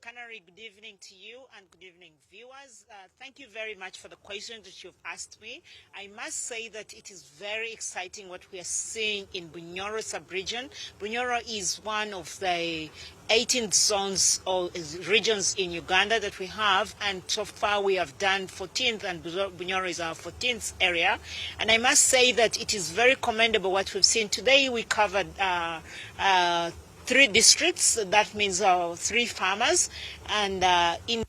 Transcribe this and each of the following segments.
Canary, good evening to you and good evening, viewers. Thank you very much for the question that you've asked me. I must say that it is very exciting what we are seeing in Bunyoro sub-region. Bunyoro is one of the 18 zones or regions in Uganda that we have, and so far we have done 14th, and Bunyoro is our 14th area. And I must say that it is very commendable what we've seen. Today we covered 3 districts, that means 3 farmers, and in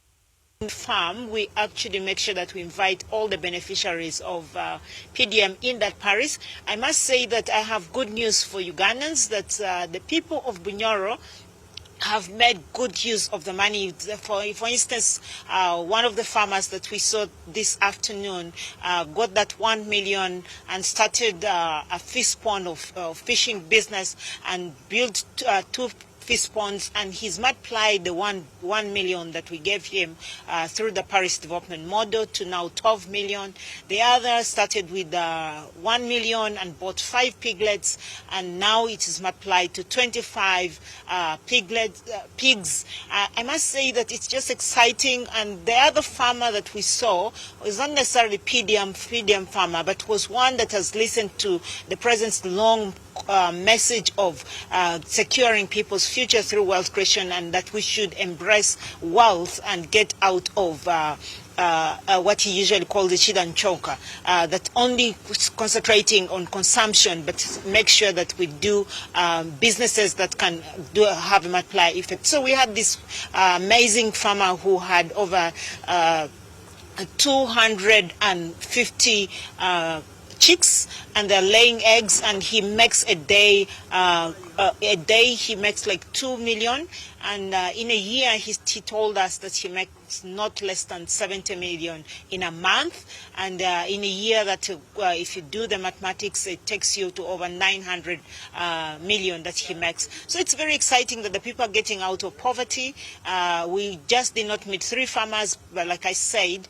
farm we actually make sure that we invite all the beneficiaries of PDM in that parish. I must say that I have good news for Ugandans, that the people of Bunyoro have made good use of the money. For instance, one of the farmers that we saw this afternoon got that 1 million and started a fish pond of fishing business and built 2 fish ponds, and he's multiplied the 1 million that we gave him through the parish development model to now 12 million. The other started with 1 million and bought 5 piglets, and now it is multiplied to 25 pigs. I must say that it's just exciting. And the other farmer that we saw was not necessarily PDM farmer, but was one that has listened to the president's long message of securing people's future through wealth creation, and that we should embrace wealth and get out of what he usually calls the shida and choka, that only concentrating on consumption, but make sure that we do businesses that can have a multiplier effect. So we had this amazing farmer who had over 250 chicks, and they're laying eggs, and he makes a day he makes like 2 million, and in a year he told us that he makes not less than 70 million in a month, and in a year that if you do the mathematics, it takes you to over 900 million that he makes. So it's very exciting that the people are getting out of poverty. We just did not meet 3 farmers, but like I said,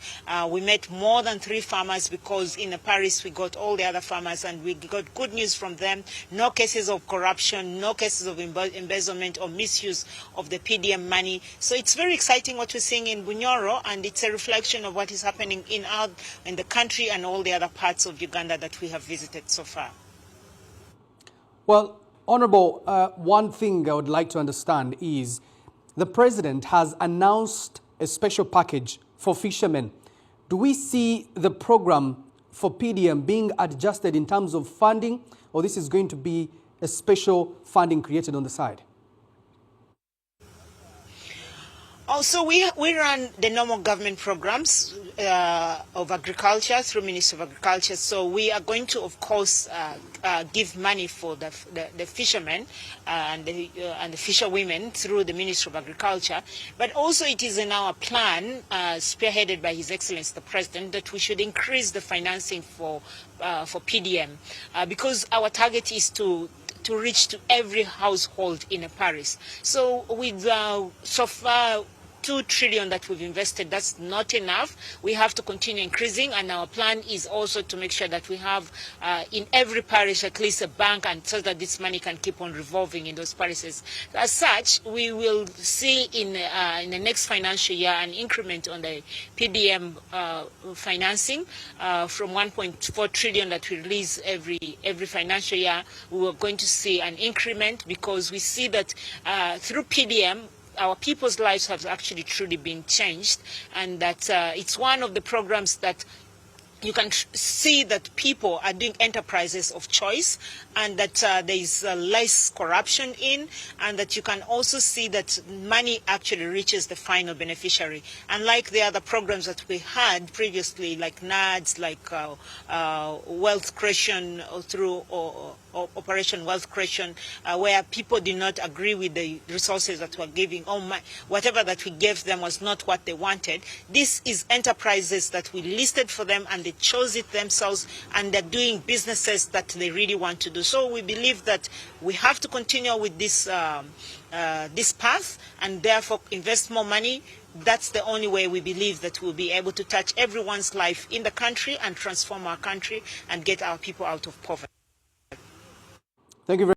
we met more than 3 farmers, because in the parish we got all the other farmers, and we got good news from them. No cases of corruption, no cases of embezzlement or misuse of the PDM money. So it's very exciting what we're seeing in Bunyoro, and it's a reflection of what is happening in the country and all the other parts of Uganda that we have visited so far. Well, Honorable, one thing I would like to understand is the president has announced a special package for fishermen. Do we see the program for PDM being adjusted in terms of funding, or this is going to be a special funding created on the side? Also, we run the normal government programs of agriculture through Ministry of Agriculture. So we are going to, of course, give money for the fishermen and the fisherwomen through the Ministry of Agriculture. But also it is in our plan, spearheaded by His Excellency the President, that we should increase the financing for PDM, because our target is to reach to every household in a parish. So with so far 2 trillion that we've invested, that's not enough. We have to continue increasing, and our plan is also to make sure that we have in every parish at least a bank, and so that this money can keep on revolving in those parishes. As such, we will see in the next financial year an increment on the PDM financing from 1.4 trillion that we release every financial year. We are going to see an increment, because we see that through PDM our people's lives have actually truly been changed, and that it's one of the programs that you can see that people are doing enterprises of choice, and that there is less corruption in, and that you can also see that money actually reaches the final beneficiary. Unlike the other programs that we had previously, like NADS, like wealth creation through Operation Wealth Creation, where people did not agree with the resources that we're giving. Whatever that we gave them was not what they wanted. This is enterprises that we listed for them, and they chose it themselves, and they're doing businesses that they really want to do. So we believe that we have to continue with this this path, and therefore invest more money. That's the only way we believe that we'll be able to touch everyone's life in the country and transform our country and get our people out of poverty. Thank you very much.